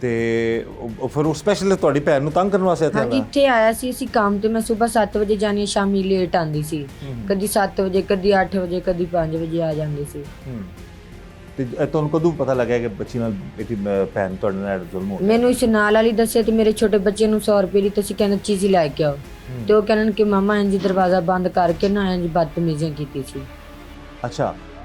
ਤੇ ਫਿਰ ਉਹ ਸਪੈਸ਼ਲ ਤੁਹਾਡੀ ਭੈਣ ਨੂੰ ਤੰਗ ਕਰਨ ਵਾਸਤੇ ਇੱਥੇ ਆਉਂਦਾ? ਇੱਥੇ ਆਇਆ ਸੀ ਅਸੀਂ ਕੰਮ ਤੇ। ਮੈਂ ਸਵੇਰ 7 ਵਜੇ ਜਾਣੀ, ਸ਼ਾਮੀ ਲੇਟ ਆਂਦੀ ਸੀ, ਕਦੀ 7 ਵਜੇ ਕਦੀ 8 ਵਜੇ ਕਦੀ 5 ਵਜੇ ਆ ਜਾਂਦੀ ਸੀ। ਤੇ ਤੁਹਾਨੂੰ ਕਦੋਂ ਪਤਾ ਲੱਗਿਆ ਕਿ ਬੱਚੀ ਨਾਲ ਇਹਦੀ ਭੈਣ ਤੁਹਾਡੇ ਨਾਲ ਜ਼ੁਲਮ ਹੋ ਰਿਹਾ? ਮੈਨੂੰ ਇਸ ਨਾਲ ਵਾਲੀ ਦੱਸਿਆ ਤੇ ਮੇਰੇ ਛੋਟੇ ਬੱਚੇ ਨੂੰ 100 ਰੁਪਏ ਦੀ ਤੁਸੀਂ ਕਹਿੰਦੇ ਚੀਜ਼ ਲੈ ਕੇ ਆਓ, ਤੇ ਉਹ ਕਹਿੰਨ ਕਿ ਮਾਮਾ ਇੰਜ ਦਰਵਾਜ਼ਾ ਬੰਦ ਕਰਕੇ ਨਾ ਇੰਜ ਬਦਤਮੀਜ਼ੀਆਂ ਕੀਤੀ ਸੀ। ਅੱਛਾ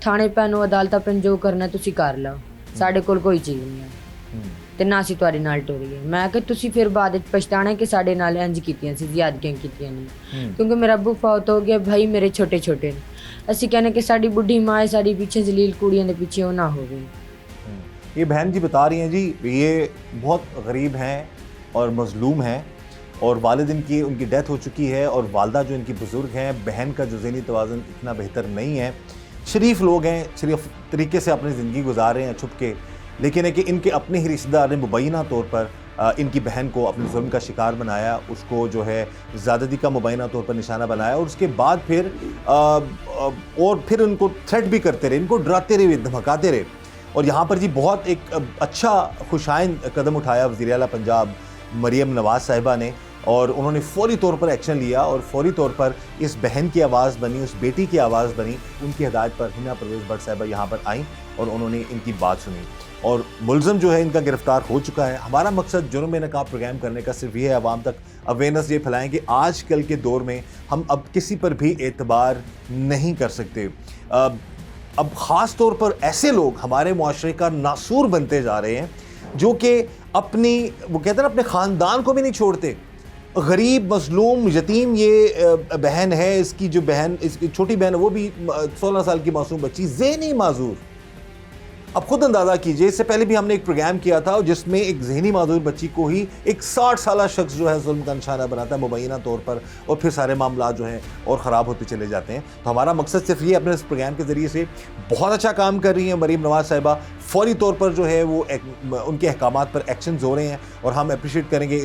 ਥਾਣੇ ਪੈਨੋ ਅਦਾਲਤ ਆਪਣ ਜੋ ਕਰਨਾ ਤੁਸੀਂ ਕਰ ਲਓ, ਸਾਡੇ ਕੋਲ ਕੋਈ ਚੀਜ਼ ਨਹੀਂ ਹੈ ਤੇ ਨਾ ਅਸੀਂ ਤੁਹਾਡੇ ਨਾਲ ਟੁਰੀਏ। ਮੈਂ ਕਿ ਤੁਸੀਂ ਫਿਰ ਬਾਅਦ ਵਿੱਚ ਪਛਤਾਣਾ ਕਿ ਸਾਡੇ ਨਾਲ ਇੰਜ ਕੀਤੀਆਂ ਸੀ, ਜ਼ਿਆਦਤੀਆਂ ਕੀਤੀਆਂ ਨੇ, ਕਿਉਂਕਿ ਮੇਰਾ ਅੱਬੂ ਫੌਤ ਹੋ ਗਿਆ, ਭਾਈ ਮੇਰੇ ਛੋਟੇ ਛੋਟੇ ਨੇ। ਅਸੀਂ ਕਹਿੰਦੇ ਕਿ ਸਾਡੀ ਬੁੱਢੀ ਮਾਂ ਹੈ, ਸਾਡੀ ਪਿੱਛੇ ਜਲੀਲ ਕੁੜੀਆਂ ਦੇ ਪਿੱਛੇ ਉਹ ਨਾ ਹੋਵੇ। یہ بہن جی بتا رہی ہیں جی یہ بہت غریب ہیں اور مظلوم ہیں اور والدین کی ان کی ڈیتھ ہو چکی ہے اور والدہ جو ان کی بزرگ ہیں، بہن کا جو ذہنی توازن اتنا بہتر نہیں ہے، شریف لوگ ہیں، شریف طریقے سے اپنی زندگی گزار رہے ہیں چھپ کے، لیکن ہے کہ ان کے اپنے ہی رشتہ دار نے مبینہ طور پر ان کی بہن کو اپنے ظلم کا شکار بنایا، اس کو جو ہے زیادتی کا مبینہ طور پر نشانہ بنایا اور اس کے بعد پھر ان کو تھریٹ بھی کرتے رہے، ان کو ڈراتے رہے، دھمکاتے رہے۔ اور یہاں پر جی بہت ایک اچھا خوشائن قدم اٹھایا وزیر اعلیٰ پنجاب مریم نواز صاحبہ نے، اور انہوں نے فوری طور پر ایکشن لیا اور فوری طور پر اس بہن کی آواز بنی، اس بیٹی کی آواز بنی، ان کی ہدایت پر ہنا پرویز بٹ صاحبہ یہاں پر آئیں اور انہوں نے ان کی بات سنی اور ملزم جو ہے ان کا گرفتار ہو چکا ہے۔ ہمارا مقصد جرم نقاب پروگرام کرنے کا صرف یہ ہے عوام تک اویئرنیس یہ پھیلائیں کہ آج کل کے دور میں ہم اب کسی پر بھی اعتبار نہیں کر سکتے۔ اب خاص طور پر ایسے لوگ ہمارے معاشرے کا ناسور بنتے جا رہے ہیں جو کہ اپنی وہ کہتے ہیں نا اپنے خاندان کو بھی نہیں چھوڑتے۔ غریب مظلوم یتیم یہ بہن ہے، اس کی جو بہن اس کی چھوٹی بہن ہے وہ بھی 16 سال کی معصوم بچی، ذہنی معذور۔ اب خود اندازہ کیجئے، اس سے پہلے بھی ہم نے ایک پروگرام کیا تھا جس میں ایک ذہنی معذور بچی کو ہی ایک 60 سالہ شخص جو ہے ظلم کا نشانہ بناتا ہے مبینہ طور پر، اور پھر سارے معاملات جو ہیں اور خراب ہوتے چلے جاتے ہیں۔ تو ہمارا مقصد صرف یہ اپنے اس پروگرام کے ذریعے سے بہت اچھا کام کر رہی ہیں مریم نواز صاحبہ، فوری طور پر جو ہے وہ ان کے احکامات پر ایکشنز ہو رہے ہیں اور ہم اپریشیٹ کریں گے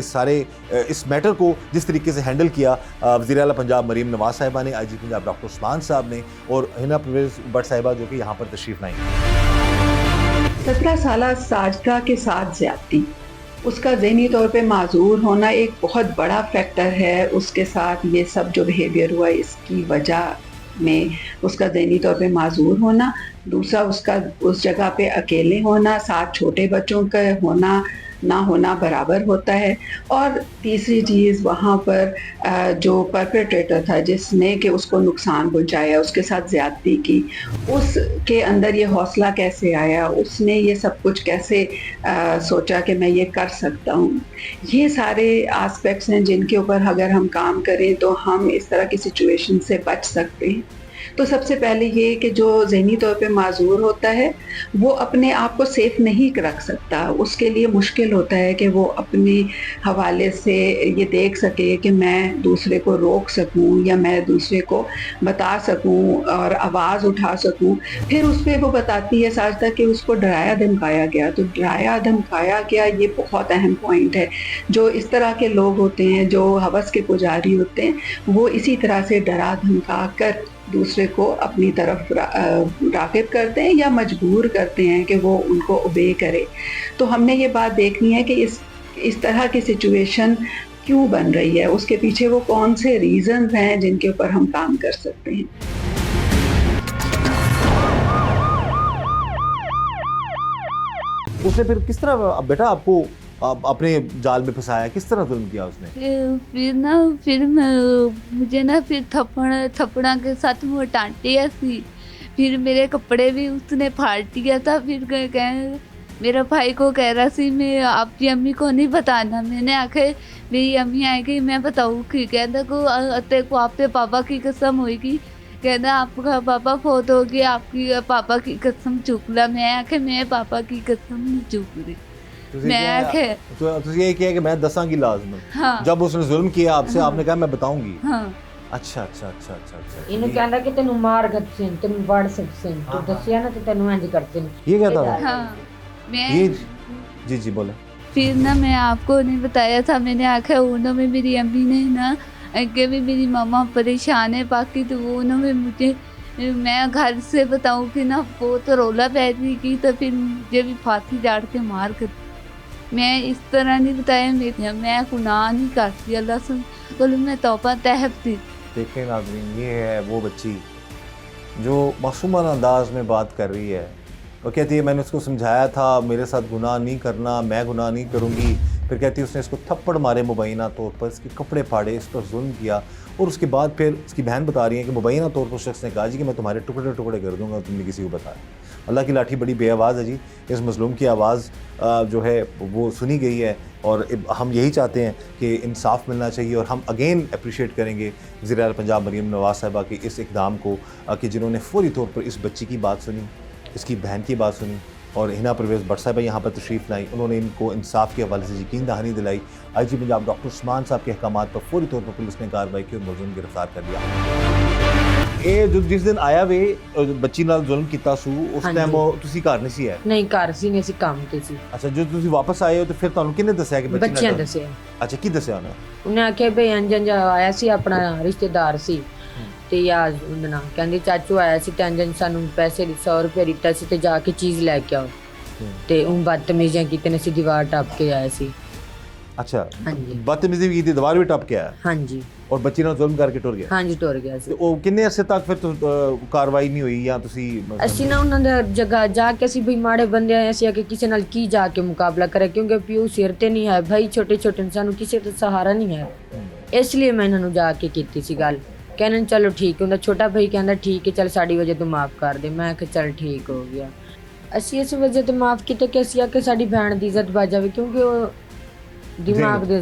اس میٹر کو جس طریقے سے ہینڈل کیا وزیر اعلیٰ پنجاب مریم نواز صاحبہ نے، آئی جی پنجاب ڈاکٹر عثمان صاحب نے، اور ہنا پرویز بٹ صاحبہ جو کہ یہاں پر تشریف لائیں۔ 17 سالہ ساجدہ کے ساتھ زیادتی، اس کا ذہنی طور پہ معذور ہونا ایک بہت بڑا فیکٹر ہے۔ اس کے ساتھ یہ سب جو بیہیویئر ہوا اس کی وجہ میں اس کا ذہنی طور پہ معذور ہونا، دوسرا اس جگہ پہ اکیلے ہونا، ساتھ چھوٹے بچوں کا ہونا نہ ہونا برابر ہوتا ہے، اور تیسری چیز وہاں پر جو پرپیٹریٹر تھا جس نے کہ اس کو نقصان پہنچایا، اس کے ساتھ زیادتی کی، اس کے اندر یہ حوصلہ کیسے آیا، اس نے یہ سب کچھ کیسے سوچا کہ میں یہ کر سکتا ہوں۔ یہ سارے آسپیکٹس ہیں جن کے اوپر اگر ہم کام کریں تو ہم اس طرح کی سچویشن سے بچ سکتے ہیں۔ تو سب سے پہلے یہ کہ جو ذہنی طور پہ معذور ہوتا ہے وہ اپنے آپ کو سیف نہیں رکھ سکتا، اس کے لیے مشکل ہوتا ہے کہ وہ اپنے حوالے سے یہ دیکھ سکے کہ میں دوسرے کو روک سکوں یا میں دوسرے کو بتا سکوں اور آواز اٹھا سکوں۔ پھر اس پہ وہ بتاتی ہے ساجدہ کہ اس کو ڈرایا دھمکایا گیا، تو ڈرایا دھمکایا گیا یہ بہت اہم پوائنٹ ہے۔ جو اس طرح کے لوگ ہوتے ہیں جو ہوس کے پجاری ہوتے ہیں وہ اسی طرح سے ڈرا دھمکا کر دوسرے کو اپنی طرف راغب کرتے ہیں یا مجبور کرتے ہیں کہ وہ ان کو اوبے کرے۔ تو ہم نے یہ بات دیکھنی ہے کہ اس طرح کی سچویشن کیوں بن رہی ہے، اس کے پیچھے وہ کون سے ریزنز ہیں جن کے اوپر ہم کام کر سکتے ہیں۔ اس نے پھر کس طرح بیٹا آپ کو اپنے جال میں پھنسایا، کس طرح ظلم کیا اس نے؟ پھر مجھے پھر تھپڑا کے ساتھ وہ ڈانٹیا سی، پھر میرے کپڑے بھی اس نے پھاڑ دیا تھا۔ پھر میرا بھائی کو کہہ رہا سی میں آپ کی امی کو نہیں بتانا۔ میں نے آخر میری امی آئے گی میں بتاؤں گی، کہتا کو آپ کے پاپا کی قسم ہوئے گی، کہنا آپ کا پاپا فوت ہو گیا، آپ کی پاپا کی قسم چوک لا۔ میں آخر میں پاپا کی قسم نہیں چوک رہی، یہ کیا کہ میں دساں گی لازم۔ جب اس نے ظلم کیا آپ سے آپ نے کہا میں بتاؤں گی۔ اچھا اچھا اچھا اچھا اچھا، ਇਹਨੂੰ ਕਹਿੰਦਾ ਕਿ ਤੈਨੂੰ ਮਾਰ ਗੱਸੇ ਤੈਨੂੰ ਵੜ ਸਕਸੇ ਤੂੰ ਦੱਸਿਆ ਨਾ ਤੇ ਤੈਨੂੰ ਇੰਜ ਕਰਦੇ ਨੇ। یہ کہتا تھا؟ میں جی جی بولے۔ پھر میں آپ کو نہیں بتایا تھا، میں نے آخر انہوں میں میری امی نے کہ بھی میری ماما پریشان ہے باقی، تو وہ انہوں میں مجھے میں گھر سے بتاؤں کہ بہت رولا پیدا کی، تو پھر مجھے بھی پھانسی ڈال کے مار کر۔ میں اس طرح نہیں بتایا، میں گناہ نہیں کرتی، اللہ سے بولوں میں توبہ طیب تھی۔ دیکھیں ناظرین، یہ ہے وہ بچی جو معصومانہ انداز میں بات کر رہی ہے۔ وہ کہتی ہے میں نے اس کو سمجھایا تھا میرے ساتھ گناہ نہیں کرنا، میں گناہ نہیں کروں گی۔ پھر کہتی ہے اس نے اس کو تھپڑ مارے مبینہ طور پر، اس کے کپڑے پھاڑے، اس پر ظلم کیا، اور اس کے بعد پھر اس کی بہن بتا رہی ہیں کہ مبینہ طور پر شخص نے کہا جی کہ میں تمہارے ٹکڑے ٹکڑے کر دوں گا، تم نے کسی کو بتایا۔ اللہ کی لاٹھی بڑی بے آواز ہے جی، اس مظلوم کی آواز جو ہے وہ سنی گئی ہے، اور ہم یہی چاہتے ہیں کہ انصاف ملنا چاہیے، اور ہم اگین اپریشیٹ کریں گے وزیر اعلیٰ پنجاب مریم نواز صاحبہ کے اس اقدام کو کہ جنہوں نے فوری طور پر اس بچی کی بات سنی، اس کی بہن کی بات سنی، اور ہنا پرویز بٹ صاحبہ یہاں پر تشریف لائیں، انہوں نے ان کو انصاف کے حوالے سے یقین دہانی دلائی۔ آئی جی پنجاب ڈاکٹر عثمان صاحب کے احکامات پر فوری طور پر پولیس نے کارروائی کی اور ملزم گرفتار کر لیا۔ اے جس دن آیا وے بچی نال ظلم کیتا سو اس ٹائم تسی گھر نہیں سی ہے؟ نہیں گھر سی نہیں، اسی کام تے سی۔ اچھا جو تسی واپس آئے ہو تو پھر تانوں کنے دسیا کہ بچیاں دسیا؟ اچھا کی دسیا انہیں آخیا بھائی انجن آیا سی اپنا رشتہ دار سی تے یا کہندی چاچو آیا سی تے انجن سانوں پیسے 100 روپے دیتا سی تے جا کے چیز لے کے آؤ تے اون بدتمیزیاں کیتے نے، سی دیوار ٹپ کے آیا سی۔ اچھا ہاں جی بدتمیزی کی دیوار بھی ٹپ کے آیا؟ ہاں جی اور بچی نال ظلم کر کے ٹر گیا؟ ہاں جی ٹر گیا سی۔ او کنے عرصے تک پھر تو کاروائی نہیں ہوئی یا تسی اسی نا انہاں دے جگہ جا کے اسی بھائی ماڑے بندے آئے اسی کہ کسی نال کی جا کے مقابلہ کرے، کیونکہ پیو سر تے نہیں ہے بھائی، چھوٹے چھوٹے انسانوں کسی تے سہارا نہیں ہے، اس لیے میں انہاں نوں جا کے کیتی سی گل، کہنے چلو ٹھیک ہے، چھوٹا بھائی کہندا ٹھیک ہے چل ساڈی وجہ تو معاف کر دے، میں کہ چل ٹھیک ہو گیا۔ اسی اس وجہ تو معاف کیتے کہ اسی کہ ساڈی بہن دی عزت بچ جاوے، کیونکہ وہ دماغ دے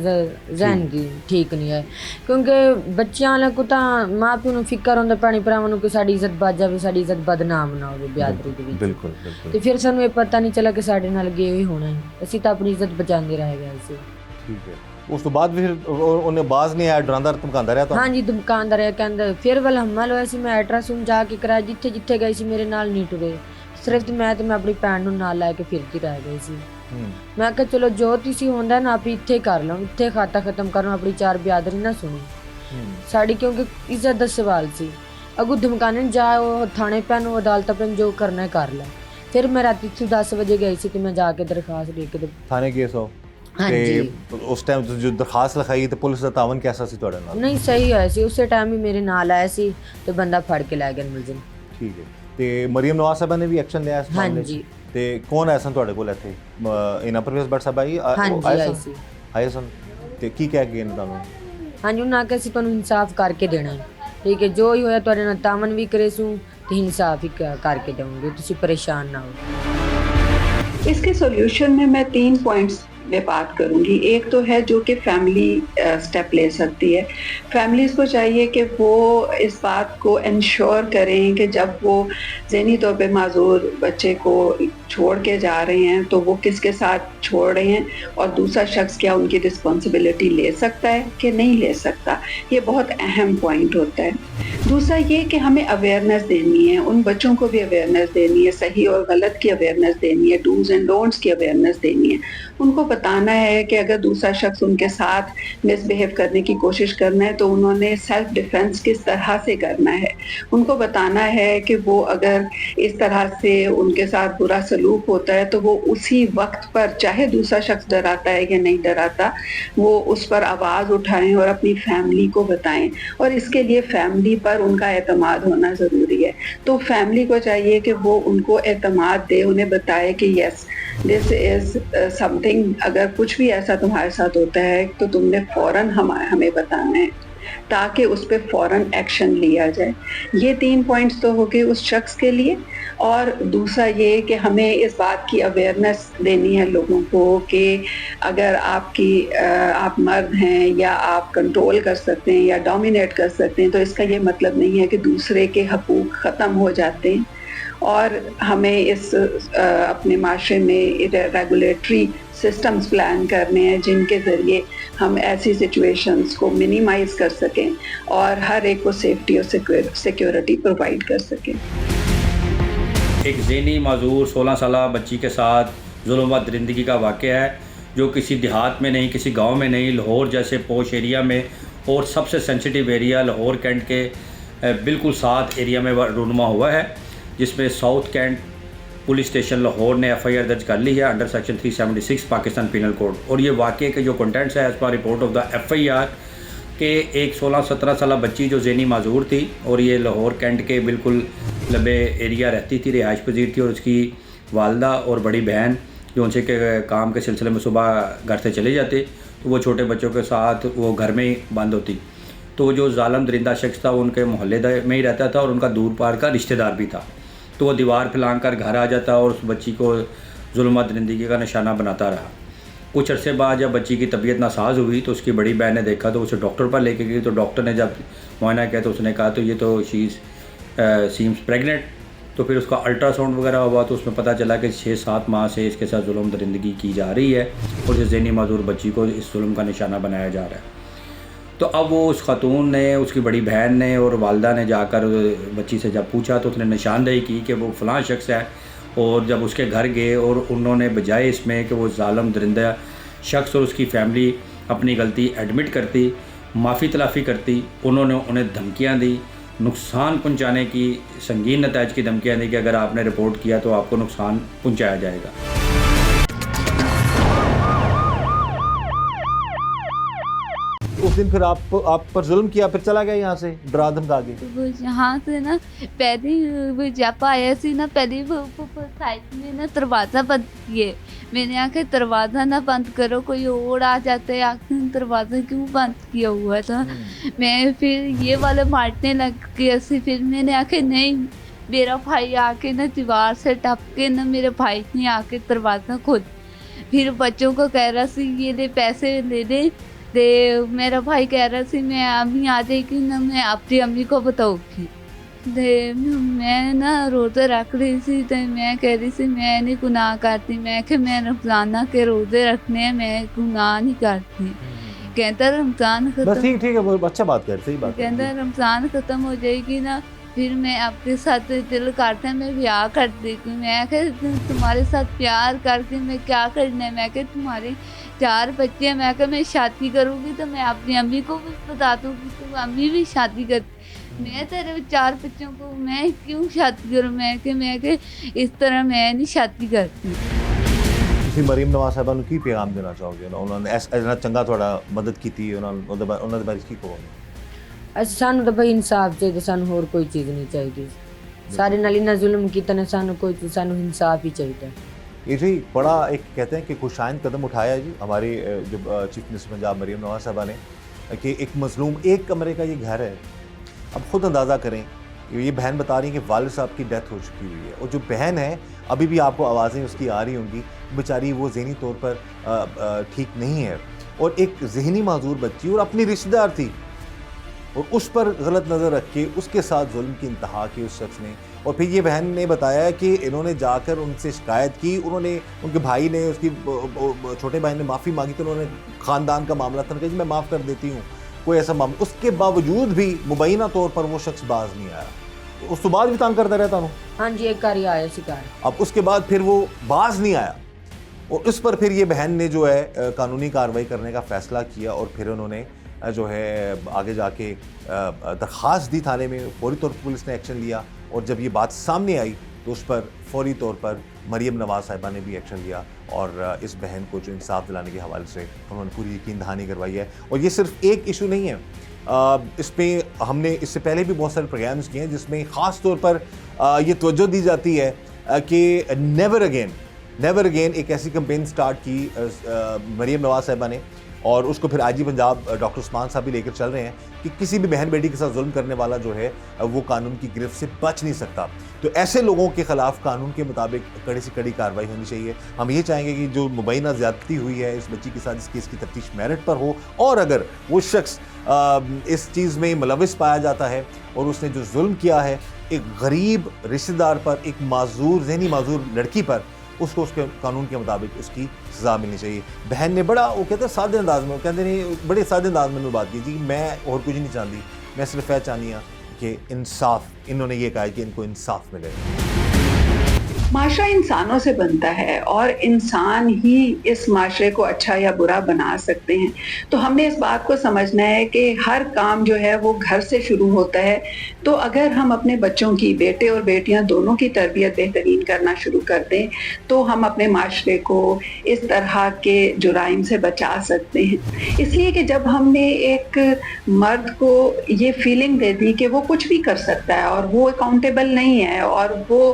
ذہن دی ٹھیک نہیں ہے، کیونکہ بچیاں والے کو تاں ماں پیو نوں فکر ہوندا پانی پراواں نوں کہ ساڈی عزت بچ جاوے، ساڈی عزت بدنام نہ ہوے بیادری دے وچ۔ بالکل بالکل تے پھر سانوں یہ پتہ نہیں چلا کہ ساڈے نال گے ہوئی ہونا ہے، اسی تا اپنی عزت بچاندے رہ گئے سی۔ ٹھیک ہے۔ اس تو بعد پھر انہیں باز نہیں آیا، ڈراندا دھمکاندا رہیا؟ ہاں جی دمکاندار ہے کہندا پھر ول حمل ہویا سی، میں الٹرا ساؤنڈ جا کے کرایا، جتھے جتھے گئی سی میرے نال نہیں ٹرے، صرف میں اپنی بھੈਣ نوں نال لے کے پھرتی رہ گئی سی۔ میں کہ چلو جو تسی ہوندا نا آپ اتھے کر لو، اتھے کھاتا ختم کرو، اپنی چار بیادری نہ سنی ساڈی، کیونکہ عزت دا سوال سی۔ اگوں دھمکانے جاؤ تھانے پہنو عدالت پہ جو کرنا ہے کر لے۔ پھر میں رات 10 بجے گئی سی تے میں جا کے درخواست دے کے تھانے کیس ہو؟ ہاں جی اس ٹائم جو درخواست لکھائی تے پولیس دا تعاون کیسا سی تہاڈے نال؟ نہیں صحیح ہویا سی، اسی ٹائم ہی میرے نال آیا سی تے بندہ پھڑ کے لے گیا ملزم۔ ٹھیک ہے۔ تے مریم نواز صاحبہ نے بھی ایکشن لیا اس ہاں معاملے جی تے کون آئے سن تہاڈے کول ایتھے؟ اینا پرویز بٹ صاحب ہاں جی آئی سی۔ آئے سن تے کی کہہ گئے تانوں؟ ہاں جی انہاں کہ اسی تانوں انصاف کر کے دینا ہے، ٹھیک ہے، جو ہی ہویا تہاڈے نال تعاون بھی کرے سوں تے انصاف ہی کر کے دوں گے، تسی پریشان نہ ہو۔ اس کے سولوشن میں 3 پوائنٹس میں بات کروں گی۔ ایک تو ہے جو کہ فیملی سٹیپ لے سکتی ہے۔ فیملیز کو چاہیے کہ وہ اس بات کو انشور کریں کہ جب وہ ذہنی طور پہ معذور بچے کو چھوڑ کے جا رہے ہیں تو وہ کس کے ساتھ چھوڑ رہے ہیں، اور دوسرا شخص کیا ان کی رسپانسبلٹی لے سکتا ہے کہ نہیں لے سکتا، یہ بہت اہم پوائنٹ ہوتا ہے۔ دوسرا یہ کہ ہمیں اویئرنیس دینی ہے، ان بچوں کو بھی اویئرنیس دینی ہے، صحیح اور غلط کی اویئرنیس دینی ہے، ڈوز اینڈ ڈونٹس کی اویئرنیس دینی ہے۔ ان کو بتانا ہے کہ اگر دوسرا شخص ان کے ساتھ مس بیہیو کرنے کی کوشش کرنا ہے تو انہوں نے سیلف ڈیفینس کس طرح سے کرنا ہے۔ ان کو بتانا ہے کہ وہ اگر اس طرح سے ان کے ساتھ برا سلوک ہوتا ہے تو وہ اسی وقت پر، چاہے دوسرا شخص ڈراتا ہے یا نہیں ڈراتا، وہ اس پر آواز اٹھائیں اور اپنی فیملی کو بتائیں، اور اس کے لیے فیملی پر ان کا اعتماد ہونا ضروری ہے۔ تو فیملی کو چاہیے کہ وہ ان کو اعتماد دے، انہیں بتائے کہ یس دس از سم تھنگ، اگر کچھ بھی ایسا تمہارے ساتھ ہوتا ہے تو تم نے فوراً ہمیں بتانا ہے تاکہ اس پہ فوراً ایکشن لیا جائے۔ یہ 3 پوائنٹس تو ہو گئے اس شخص کے لیے۔ اور دوسرا یہ کہ ہمیں اس بات کی اویئرنیس دینی ہے لوگوں کو کہ اگر آپ مرد ہیں یا آپ کنٹرول کر سکتے ہیں یا ڈومینیٹ کر سکتے ہیں تو اس کا یہ مطلب نہیں ہے کہ دوسرے کے حقوق ختم ہو جاتے ہیں، اور ہمیں اس اپنے معاشرے میں ریگولیٹری سسٹمز پلان کرنے ہیں جن کے ذریعے ہم ایسی سچویشنز کو منیمائز کر سکیں اور ہر ایک کو سیفٹی اور سیکیورٹی پرووائڈ کر سکیں۔ ایک ذہنی معذور 16 سالہ بچی کے ساتھ ظلم و درندگی کا واقعہ ہے، جو کسی دیہات میں نہیں، کسی گاؤں میں نہیں، لاہور جیسے پوش ایریا میں، اور سب سے سینسٹیو ایریا لاہور کینٹ کے بالکل ساتھ ایریا میں رونما ہوا ہے، جس میں south cantt police station Lahore نے ایف آئی آر درج کر لی ہے under section 376 Pakistan penal code. اور یہ واقعے کے جو کنٹینٹس ہے as per report of the F I R کہ ایک 16-17 سالہ بچی جو ذہنی معذور تھی، اور یہ لاہور کینٹ کے بالکل لبے ایریا رہتی تھی، رہائش پذیر تھی، اور اس کی والدہ اور بڑی بہن جو ان سے کام کے سلسلے میں صبح گھر سے چلے جاتے تو وہ چھوٹے بچوں کے ساتھ وہ گھر میں ہی بند ہوتی۔ تو جو ظالم درندہ شخص تھا وہ ان کے محلے میں ہی رہتا تھا اور ان کا دور پار کا رشتہ دار بھی تھا. تو وہ دیوار پھلانگ کر گھر آ جاتا اور اس بچی کو ظلم و درندگی کا نشانہ بناتا رہا. کچھ عرصے بعد جب بچی کی طبیعت ناساز ہوئی تو اس کی بڑی بہن نے دیکھا تو اسے ڈاکٹر پر لے کے گئی. تو ڈاکٹر نے جب معائنہ کیا تو اس نے کہا تو یہ تو شی سیمس پریگننٹ. تو پھر اس کا الٹرا ساؤنڈ وغیرہ ہوا تو اس میں پتہ چلا کہ 6-7 ماہ سے اس کے ساتھ ظلم درندگی کی جا رہی ہے اور اس ذہنی معذور بچی کو اس ظلم کا نشانہ بنایا جا رہا ہے. تو اب وہ اس خاتون نے، اس کی بڑی بہن نے اور والدہ نے جا کر بچی سے جب پوچھا تو اس نے نشاندہی کی کہ وہ فلاں شخص ہے. اور جب اس کے گھر گئے اور انہوں نے بجائے اس میں کہ وہ ظالم درندہ شخص اور اس کی فیملی اپنی غلطی ایڈمٹ کرتی، معافی تلافی کرتی، انہوں نے انہیں دھمکیاں دی، نقصان پہنچانے کی سنگین نتائج کی دھمکیاں دی کہ اگر آپ نے رپورٹ کیا تو آپ کو نقصان پہنچایا جائے گا. اس دن پھر آپ پر ظلم کیا، پھر چلا گیا یہاں سے ڈرا دھمکا کے. وہ یہاں سے نا پہلے وہ جب آیا سی نا پہلے وہ سائڈ میں نا دروازہ بند کیے. میں نے آخر دروازہ نہ بند کرو، کوئی اور آ جاتا ہے، آخر دروازہ کیوں بند کیا ہوا تھا. میں پھر یہ والا مارٹنے لگ گیا سی. پھر میں نے آخر نہیں، میرا بھائی آ کے نا دیوار سے ٹپ کے نا میرے بھائی نے آ کے دروازہ کھول. پھر بچوں کو کہہ رہا سی یہ لے پیسے لے لے. میرا بھائی کہہ رہا سی میں امی آ جائے گی نا میں اپنی امی کو بتاؤں گی. میں نا روزے رکھ رہی تھی تو میں کہہ رہی تھی میں نہیں گناہ کرتی. میں کہ میں رمضانہ کے روزے رکھنے ہیں، میں گناہ نہیں کرتی. کہتا رمضان بس ختم، ٹھیک ہے، وہ اچھا بات کر، صحیح بات کہتا رمضان ختم ہو جائے گی نا پھر میں آپ کے ساتھ دل کرتا ہے میں بیاہ کر دیتی ہوں. میں کہ تمہارے ساتھ پیار کر کے میں کیا کرنا ہے. میں کہ تمہارے 4 بچے ہیں، میں کہ میں شادی کروں گی تو میں اپنی امی کو بھی بتا دوں گی تو امی بھی شادی کرتی. میں تیرے 4 بچوں کو میں کیوں شادی کروں. میں کہ اس طرح میں نہیں شادی کرتی. ਤੁਸੀਂ ਮਰੀਮ ਨਵਾਜ਼ ਸਾਹਿਬਾ ਨੂੰ ਕੀ ਪੈਗਾਮ ਦੇਣਾ ਚਾਹੋਗੇ? ਉਹਨਾਂ ਨੇ ਇੰਨਾ ਚੰਗਾ ਤੁਹਾਡਾ ਮਦਦ ਕੀਤੀ, ਉਹਨਾਂ ਦੇ ਬਾਰੇ ਕੀ ਕਹੋਗੇ? ਅਸੀਂ ਸਾਨੂੰ ਤਾਂ ਬਈ ਇਨਸਾਫ ਚਾਹੀਦਾ, ਸਾਨੂੰ ਹੋਰ ਕੋਈ ਚੀਜ਼ ਨਹੀਂ ਚਾਹੀਦੀ. ਸਾਡੇ ਨਾਲ ਇੰਨਾ ਜ਼ੁਲਮ ਕੀਤਾ ਨਾ, ਸਾਨੂੰ ਇਨਸਾਫ ਹੀ ਚਾਹੀਦਾ. یہ جی بڑا ایک کہتے ہیں کہ خوشائند قدم اٹھایا ہے جی ہماری جو چیف منسٹر پنجاب مریم نواز صاحبہ نے کہ ایک مظلوم ایک کمرے کا یہ گھر ہے. اب خود اندازہ کریں کہ یہ بہن بتا رہی ہیں کہ والد صاحب کی ڈیتھ ہو چکی ہوئی ہے اور جو بہن ہے ابھی بھی آپ کو آوازیں اس کی آ رہی ہوں گی، بیچاری وہ ذہنی طور پر ٹھیک نہیں ہے اور ایک ذہنی معذور بچی اور اپنی رشتہ دار تھی اور اس پر غلط نظر رکھ کے اس کے ساتھ ظلم کی انتہا کی اس شخص نے. اور پھر یہ بہن نے بتایا کہ انہوں نے جا کر ان سے شکایت کی، انہوں نے ان کے بھائی نے، اس کی چھوٹے بہن نے معافی مانگی تو انہوں نے خاندان کا معاملہ تھا کہ جی میں معاف کر دیتی ہوں، کوئی ایسا معاملہ. اس کے باوجود بھی مبینہ طور پر وہ شخص باز نہیں آیا. اس تو بعد بھی تنگ کرتا رہتا ہوں. ہاں جی ایک کاری آیا شکار. اب اس کے بعد پھر وہ باز نہیں آیا اور اس پر پھر یہ بہن نے جو ہے قانونی کارروائی کرنے کا فیصلہ کیا اور پھر انہوں نے جو ہے آگے جا کے درخواست دی تھانے میں. فوری طور پر پولیس نے ایکشن لیا اور جب یہ بات سامنے آئی تو اس پر فوری طور پر مریم نواز صاحبہ نے بھی ایکشن لیا اور اس بہن کو جو انصاف دلانے کے حوالے سے انہوں نے پوری یقین دہانی کروائی ہے. اور یہ صرف ایک ایشو نہیں ہے، اس پہ ہم نے اس سے پہلے بھی بہت سارے پروگرامز کیے ہیں جس میں خاص طور پر یہ توجہ دی جاتی ہے کہ نیور اگین ایک ایسی کمپین سٹارٹ کی مریم نواز صاحبہ نے اور اس کو پھر آئی جی پنجاب ڈاکٹر عثمان صاحب بھی لے کر چل رہے ہیں کہ کسی بھی بہن بیٹی کے ساتھ ظلم کرنے والا جو ہے وہ قانون کی گرفت سے بچ نہیں سکتا. تو ایسے لوگوں کے خلاف قانون کے مطابق کڑی سے کڑی کارروائی ہونی چاہیے. ہم یہ چاہیں گے کہ جو مبینہ زیادتی ہوئی ہے اس بچی کے ساتھ اس کیس کی تفتیش میرٹ پر ہو اور اگر وہ شخص اس چیز میں ملوث پایا جاتا ہے اور اس نے جو ظلم کیا ہے ایک غریب رشتہ دار پر، ایک معذور ذہنی معذور لڑکی پر، اس کو اس کے قانون کے مطابق اس کی سزا ملنی چاہیے. بہن نے بڑا وہ کہتے ہیں سادے انداز میں، وہ کہتے نہیں بڑے سادے انداز میں بات کی جی میں اور کچھ نہیں چاہتی، میں صرف یہ چاہنی ہوں کہ انصاف، انہوں نے یہ کہا کہ ان کو انصاف ملے. معاشرہ انسانوں سے بنتا ہے اور انسان ہی اس معاشرے کو اچھا یا برا بنا سکتے ہیں. تو ہم نے اس بات کو سمجھنا ہے کہ ہر کام جو ہے وہ گھر سے شروع ہوتا ہے. تو اگر ہم اپنے بچوں کی، بیٹے اور بیٹیاں دونوں کی تربیت بہترین کرنا شروع کر دیں تو ہم اپنے معاشرے کو اس طرح کے جرائم سے بچا سکتے ہیں. اس لیے کہ جب ہم نے ایک مرد کو یہ فیلنگ دے دی کہ وہ کچھ بھی کر سکتا ہے اور وہ اکاؤنٹیبل نہیں ہے اور وہ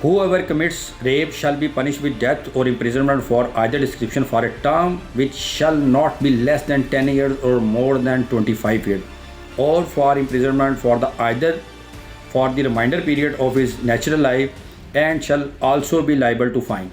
Whoever commits rape shall be punished with death or imprisonment for either description for a term which shall not be less than 10 years or more than 25 years, or for imprisonment for the remainder period of his natural life, and shall also be liable to fine।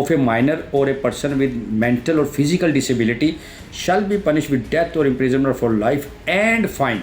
of a minor or a person with mental or physical disability shall be punished with death or imprisonment for life and fine।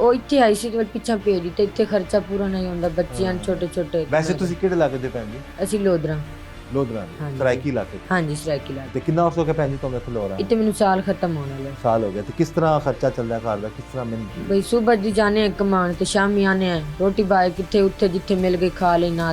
ਉਹ ਇੱਥੇ ਆਈ ਸੀ ਤੇ ਪਿੱਛਾ ਭੇਜ ਦਿੱਤਾ, ਇੱਥੇ ਖਰਚਾ ਪੂਰਾ ਨਹੀਂ ਹੁੰਦਾ, ਬੱਚਿਆਂ ਛੋਟੇ ਛੋਟੇ। ਵੈਸੇ ਤੁਸੀਂ ਕਿਹੜੇ ਇਲਾਕੇ ਦੇ ਭੈਣ ਜੀ? ਅਸੀਂ ਲੋਧਰਾ। ਲੋਧਰਾ ਹਾਂਜੀ। ਸਰਾਇਕੀ ਇਲਾਕੇ 'ਚ। ਹਾਂਜੀ ਸਰਾਇਕੀ ਲਾ ਤੇ ਕਿੰਨਾ ਅਰਸਾ ਹੋ ਗਿਆ ਭੈਣ ਜੀ ਤੁਹਾਨੂੰ ਇੱਥੇ ਲੋਰਾ ਇੱਥੇ ਮੈਨੂੰ ਸਾਲ ਖਤਮ ਹੋਣ ਵਾਲਾ ਸਾਲ ਹੋ ਗਿਆ ਤੇ ਕਿਸ ਤਰ੍ਹਾਂ ਖਰਚਾ ਚੱਲਦਾ ਘਰ ਦਾ ਕਿਸ ਤਰ੍ਹਾਂ ਮਿਲ ਬਈ ਸੁਬਹ ਜੀ ਜਾਣੇ ਕਮਾਣ ਤੇ ਸ਼ਾਮੀ ਆਨੇ ਆ ਰੋਟੀ ਬਾਏ ਕਿੱਥੇ ਉੱਥੇ ਜਿੱਥੇ ਮਿਲ ਗਈ ਖਾ ਲਈ ਨਾ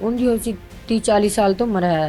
ਉਹਦੀ ਹੋ ਸੀ 30 40 ਸਾਲ ਤੋਂ ਉਮਰ ਹੈ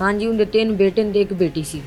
ਹਾਂਜੀ ਉਹਦੇ 3 ਬੇਟੇ ਤੇ ਇੱਕ ਬੇਟੀ ਸੀ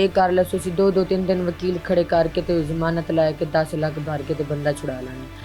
ਇਹ ਕਰ ਲਸੂ ਅਸੀਂ 2-3 ਦਿਨ ਵਕੀਲ ਖੜੇ ਕਰਕੇ ਤੇ ਜ਼ਮਾਨਤ ਲੈ ਕੇ 10 ਲੱਖ ਭਰ ਕੇ ਤੇ ਬੰਦਾ ਛੁਡਾ ਲਾਂਗੇ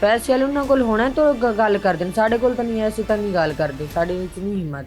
ਪੈਸੇ ਵਾਲੇ ਉਹਨਾਂ ਕੋਲ ਹੋਣਾ ਤਾਂ ਗੱਲ ਕਰਦੇ ਨੇ ਸਾਡੇ ਕੋਲ ਤਾਂ ਨਹੀਂ ਐਸੀ ਤਾਂ ਨਹੀਂ ਗੱਲ ਕਰਦੇ ਸਾਡੇ ਵਿੱਚ ਨਹੀਂ ਹਿੰਮਤ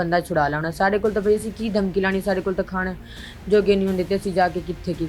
ਬੰਦਾ ਛੁਡਾ ਲਾਉਣਾ ਸਾਡੇ ਕੋਲ ਤਾਂ ਬਈ ਅਸੀਂ ਕੀ ਧਮਕੀ ਲਾਣੀ ਸਾਡੇ ਕੋਲ ਤਾਂ ਖਾਣਾ ਜੋਗੇ ਨਹੀਂ ਹੁੰਦੇ ਤੇ ਅਸੀਂ ਜਾ ਕੇ ਕਿੱਥੇ ਕੀ